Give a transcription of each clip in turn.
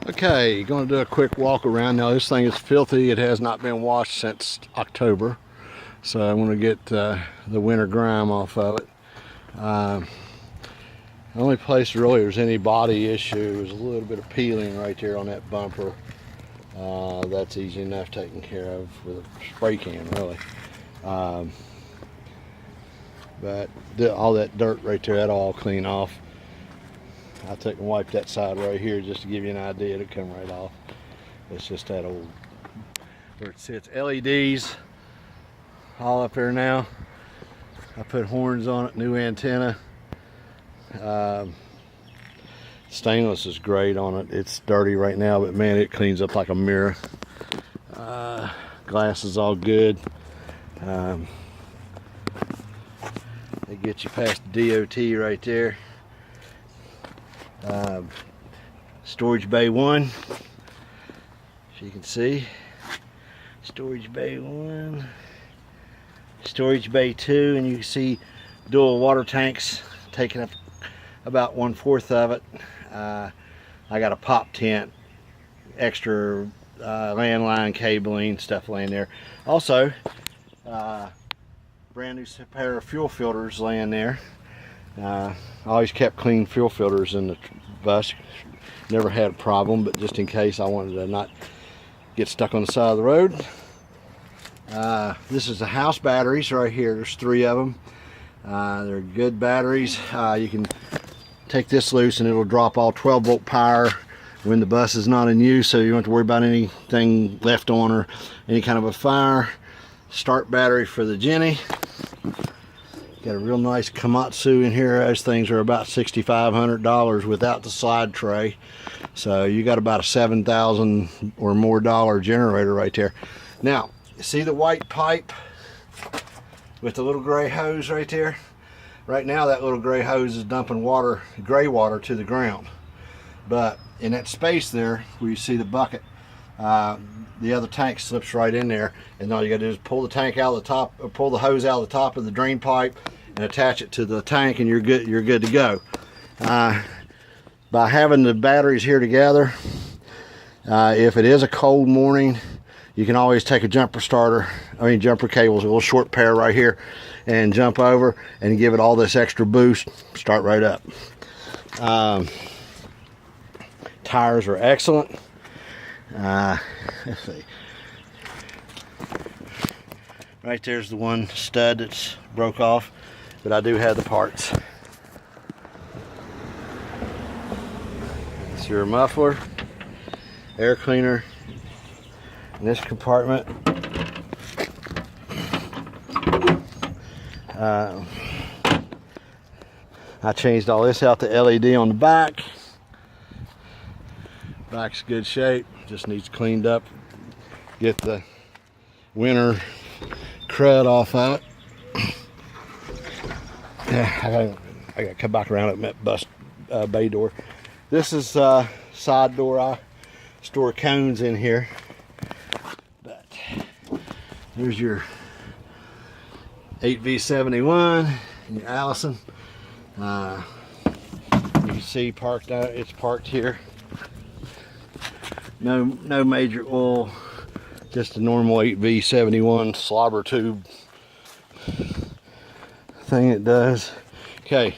Okay, going to do a quick walk around. Now this thing is filthy. It has not been washed since October, so I'm going to get the winter grime off of it. The only place really there's any body issue is a little bit of peeling right there on that bumper. That's easy enough taken care of with a spray can, really. But all that dirt right there, that'll all clean off. I took and wiped that side right here just to give you an idea. It'll come right off. It's just that old where it sits. LEDs all up there now. I put horns on it, new antenna. Stainless is great on it. It's dirty right now, but man, it cleans up like a mirror. Glass is all good. They get you past the DOT right there. Storage bay 1, as you can see. Storage bay 1, storage bay 2, and you can see dual water tanks taking up about 1/4 of it. I got a pop tent, extra landline cabling stuff laying there. Also, brand new pair of fuel filters laying there. I always kept clean fuel filters in the bus. Never had a problem, but just in case, I wanted to not get stuck on the side of the road. This is the house batteries right here. There's 3 of them. They're good batteries. You can take this loose and it'll drop all 12-volt power when the bus is not in use, so you don't have to worry about anything left on or any kind of a fire. Start battery for the Jenny. Got a real nice Komatsu in here. Those things are about $6,500 without the slide tray. So you got about a $7,000 or more generator right there. Now, you see the white pipe with the little gray hose right there? Right now that little gray hose is dumping water, gray water, to the ground. But in that space there where you see the bucket, the other tank slips right in there, and all you gotta do is pull the tank out of the top, or pull the hose out of the top of the drain pipe and attach it to the tank, and you're good to go. By having the batteries here together, if it is a cold morning, you can always take a jumper cables, a little short pair right here, and jump over and give it all this extra boost. Start right up. Tires are excellent. Let's see. Right there's the one stud that's broke off, but I do have the parts. It's your muffler, air cleaner in this compartment. I changed all this out to LED on the back. Back's good shape, just needs cleaned up. Get the winter crud off of it. Yeah, I got to come back around at bus bay door. This is side door. I store cones in here. But there's your 8V71 and your Allison. You can see parked out. It's parked here. No major oil, just a normal 8V71 slobber tube thing it does. Okay,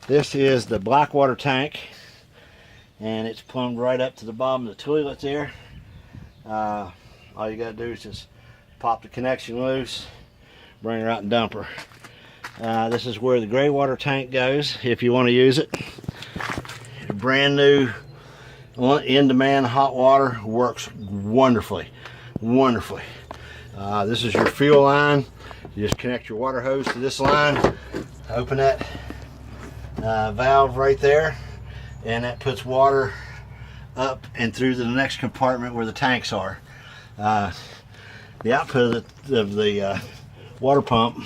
this is the black water tank, and it's plumbed right up to the bottom of the toilet there. All you gotta do is just pop the connection loose, bring her out and dump her. This is where the gray water tank goes if you want to use it. Brand new in-demand hot water, works wonderfully. This is your fuel line. You just connect your water hose to this line, open that valve right there, and that puts water up and through to the next compartment where the tanks are. The output of the water pump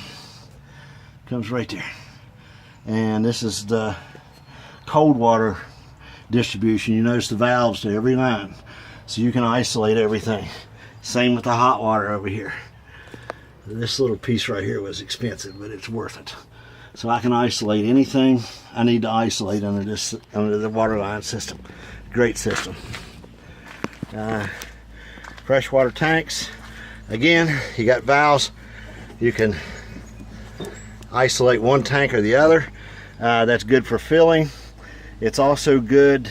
comes right there, and this is the cold water distribution. You notice the valves to every line, so you can isolate everything. Same with the hot water over here. This little piece right here was expensive, but it's worth it. So I can isolate anything I need to isolate under the water line system. Great system. Freshwater tanks, again, you got valves. You can isolate one tank or the other. That's good for filling. It's also good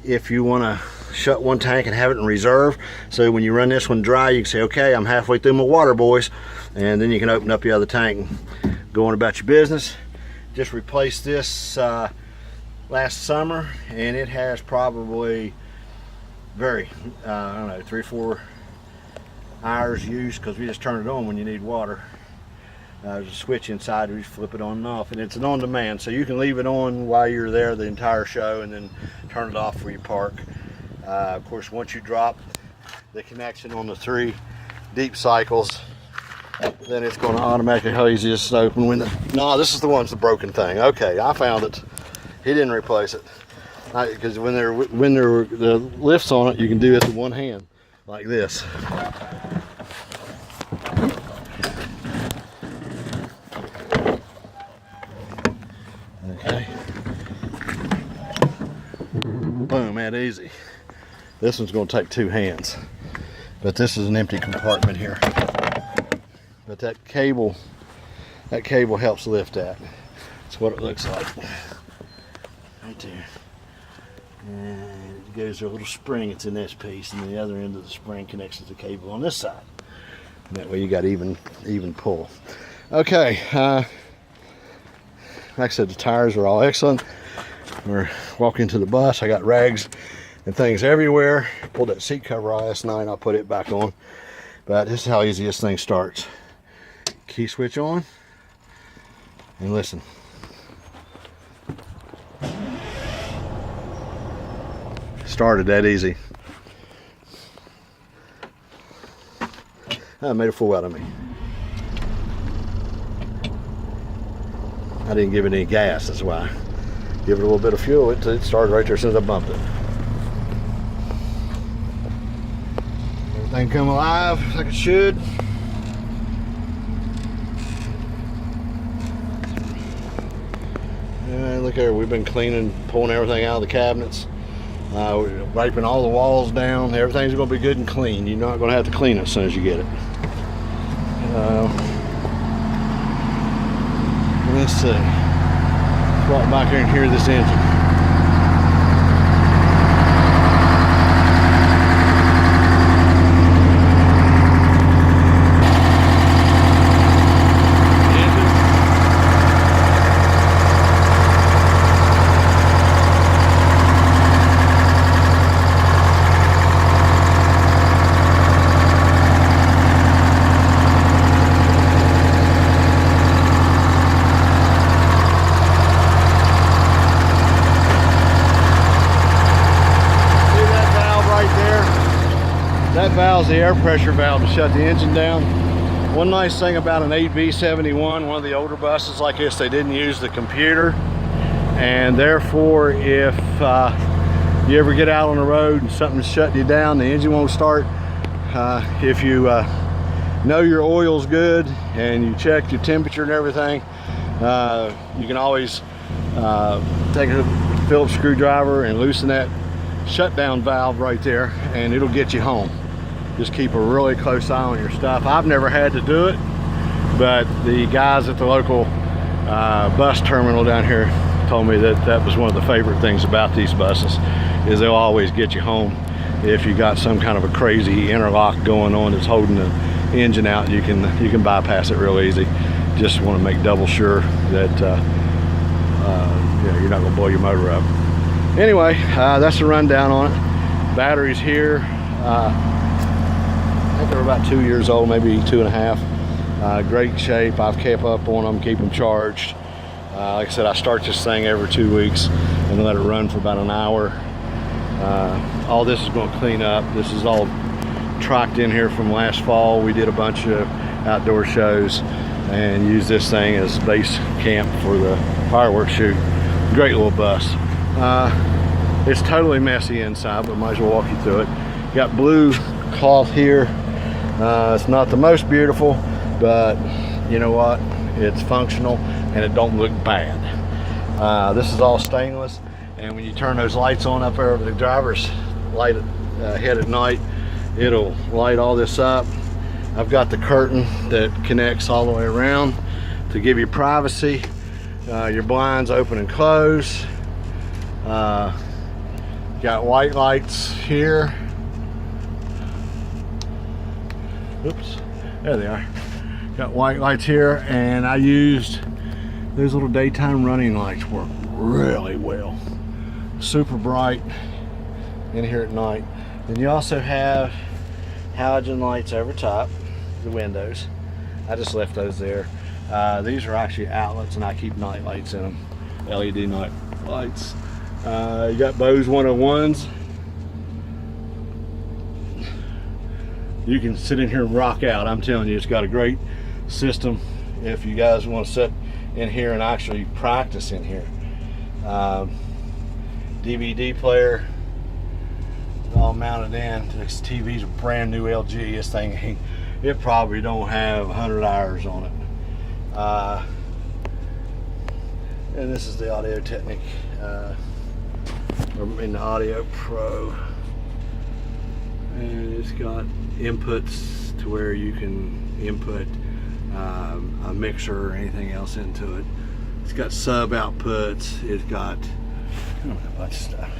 if you want to shut one tank and have it in reserve, so when you run this one dry, you can say, okay, I'm halfway through my water, boys, and then you can open up the other tank and go on about your business. Just replaced this last summer, and it has probably I don't know, 3 or 4 hours use, because we just turn it on when you need water. There's a switch inside, we just flip it on and off, and it's an on-demand, so you can leave it on while you're there the entire show and then turn it off for you park. Of course, once you drop the connection on the 3 deep cycles, then it's going to automatically hose this open. No, this is the one's the broken thing. Okay, I found it. He didn't replace it, because when there the lifts on it, you can do it with one hand like this. Okay, boom, that easy. This one's going to take 2 hands, but this is an empty compartment here. But that cable helps lift that. That's what it looks like right there. And it goes to a little spring. It's in this piece, and the other end of the spring connects to the cable on this side. And that way you got even pull. Okay, like I said, the tires are all excellent. We're walking to the bus. I got rags and things everywhere. Pulled that seat cover out last night. I'll put it back on. But this is how easy this thing starts. Key switch on, and listen. Started that easy. I made a fool out of me. I didn't give it any gas, that's why. Give it a little bit of fuel, it started right there as soon as I bumped it. Everything come alive like it should. Look here, we've been cleaning, pulling everything out of the cabinets, wiping all the walls down. Everything's going to be good and clean. You're not going to have to clean it as soon as you get it. Let's see. Let's walk back here and hear this engine. That valve's the air pressure valve to shut the engine down. One nice thing about an 8B71, one of the older buses like this, they didn't use the computer, and therefore if you ever get out on the road and something's shutting you down, the engine won't start. If you know your oil's good and you check your temperature and everything, you can always take a Phillips screwdriver and loosen that shutdown valve right there, and it'll get you home. Just keep a really close eye on your stuff. I've never had to do it, but the guys at the local bus terminal down here told me that that was one of the favorite things about these buses, is they'll always get you home. If you got some kind of a crazy interlock going on that's holding the engine out, you can bypass it real easy. Just want to make double sure that you're not going to blow your motor up. Anyway, that's the rundown on it. Batteries here, I think they're about 2 years old, maybe 2.5. Great shape. I've kept up on them, keep them charged. Like I said, I start this thing every 2 weeks and let it run for about an hour. All this is going to clean up. This is all trocked in here from last fall. We did a bunch of outdoor shows and used this thing as base camp for the fireworks shoot. Great little bus. It's totally messy inside, but might as well walk you through it. Got blue cloth here. It's not the most beautiful, but you know what? It's functional and it don't look bad. This is all stainless, and when you turn those lights on up there, the driver's light hit at night, it'll light all this up. I've got the curtain that connects all the way around to give you privacy. Your blinds open and close. Got white lights here. Oops, there they are. Got white lights here, and I used those little daytime running lights. Work really well. Super bright in here at night. Then you also have halogen lights over top the windows. I just left those there. These are actually outlets, and I keep night lights in them, LED night lights. You got Bose 101s. You can sit in here and rock out. I'm telling you, it's got a great system if you guys want to sit in here and actually practice in here. DVD player, all mounted in. This TV's a brand new LG. This thing, it probably don't have 100 hours on it. And this is the Audio Technic, in the Audio Pro, and it's got inputs to where you can input a mixer or anything else into it. It's got sub outputs. It's got a bunch of stuff.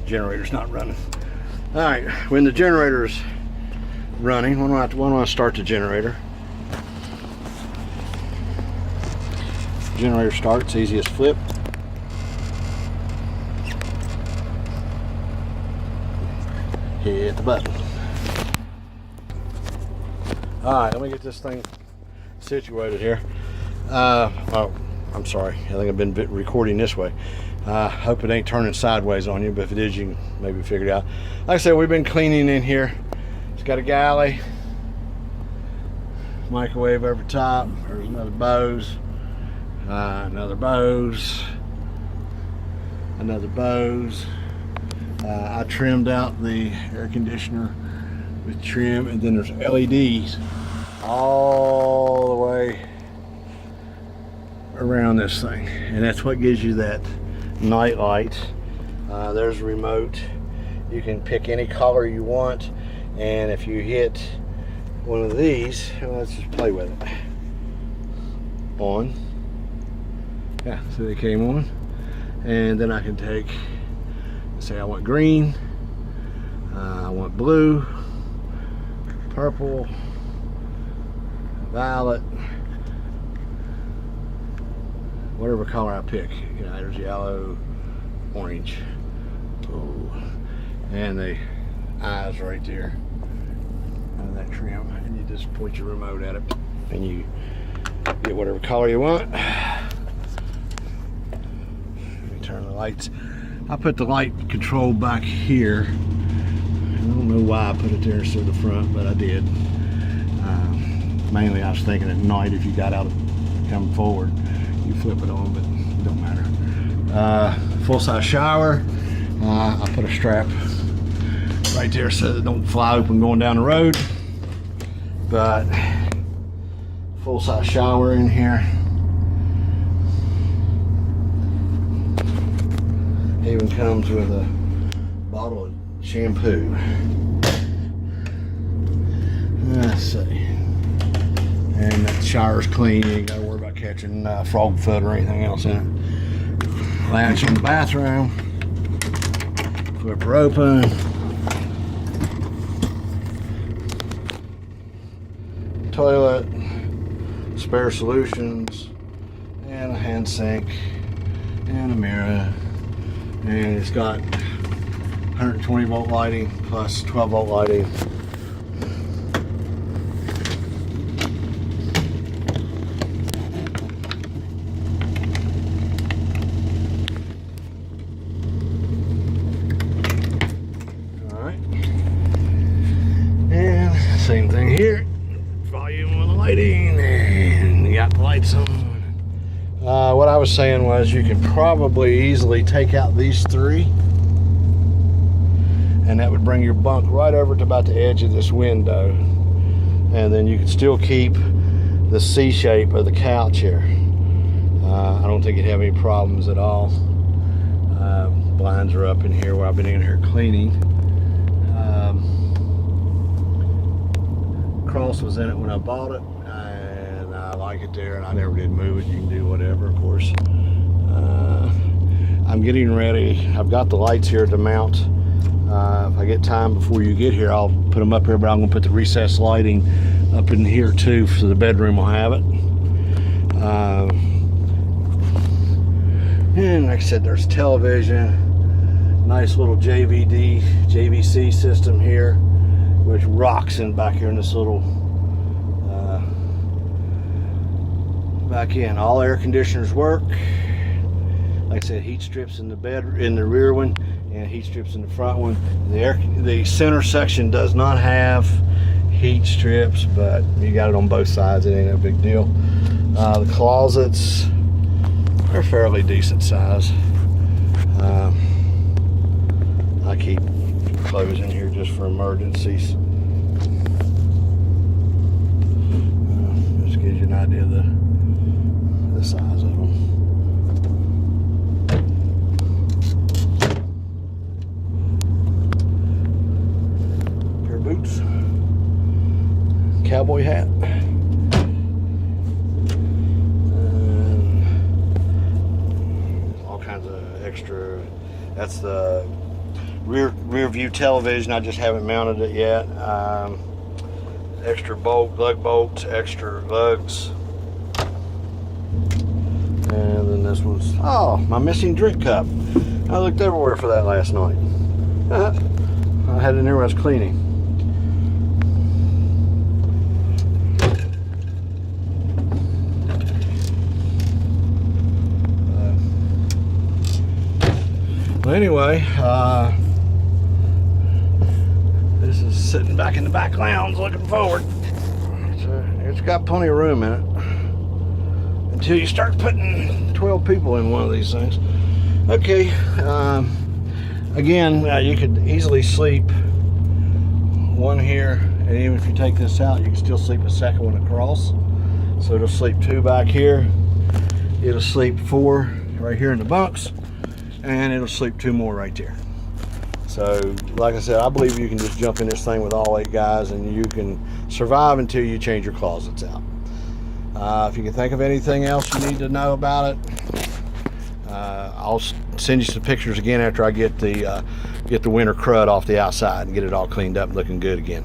Generator's not running. All right, when the generator's running, when do I start the generator? Generator starts, easy as flip. Hit the button. Alright, let me get this thing situated here. Oh, I'm sorry. I think I've been recording this way. Hope it ain't turning sideways on you, but if it is, you can maybe figure it out. Like I said, we've been cleaning in here. It's got a galley, microwave over top. There's another Bose. Another Bose, another Bose. I trimmed out the air conditioner with trim, and then there's LEDs all the way around this thing, and that's what gives you that night light. There's a remote. You can pick any color you want, and if you hit one of these, let's just play with it. On. Yeah, so they came on, and then I can take, say I want green, I want blue, purple, violet, whatever color I pick. You know, there's yellow, orange, oh, and the eyes right there on that trim, and you just point your remote at it, and you get whatever color you want. Turn the lights. I put the light control back here. I don't know why I put it there instead of the front, but I did. Mainly I was thinking at night, if you got out and come forward, you flip it on, but it don't matter. Full-size shower. I put a strap right there so it don't fly open going down the road. But full-size shower in here. Even comes with a bottle of shampoo. Let's see. And that shower's clean. You ain't gotta worry about catching frog foot or anything else in it. Latch on the bathroom. Flip her open. Toilet. Spare solutions. And a hand sink. And a mirror. And it's got 120 volt lighting plus 12 volt lighting. Alright. And same thing here. Volume on the lighting, and you got the lights on. What I was saying was you could probably easily take out these three, and that would bring your bunk right over to about the edge of this window, and then you could still keep the C shape of the couch here. I don't think you'd have any problems at all. blinds are up in here where I've been in here cleaning. Cross was in it when I bought it, and I like it there, and I never did move it. You can do whatever, of course. I'm getting ready. I've got the lights here to mount. If I get time before you get here, I'll put them up here, but I'm going to put the recessed lighting up in here too, so the bedroom will have it. And like I said, there's television, nice little JVC system here, which rocks in back here in this little back in. All air conditioners work. Like I said, heat strips in the rear one, and heat strips in the front one. The center section does not have heat strips, but you got it on both sides. It ain't a big deal. The closets are fairly decent size. I keep clothes in here just for emergencies. Just gives you an idea of the size of them. Pair of boots, cowboy hat, all kinds of extra. That's the rear view television. I just haven't mounted it yet. Extra lug bolts, extra lugs. And then this one's, oh, my missing drink cup. I looked everywhere for that last night. I had it in there when I was cleaning. Well, anyway, this is sitting back in the back lounge looking forward. It's got plenty of room in it until you start putting 12 people in one of these things. Okay, again, you could easily sleep one here, and even if you take this out, you can still sleep a second one across. So it'll sleep 2 back here, it'll sleep 4 right here in the bunks, and it'll sleep 2 more right there. So like I said, I believe you can just jump in this thing with all 8 guys, and you can survive until you change your closets out. If you can think of anything else you need to know about it, I'll send you some pictures again after I get the winter crud off the outside and get it all cleaned up and looking good again.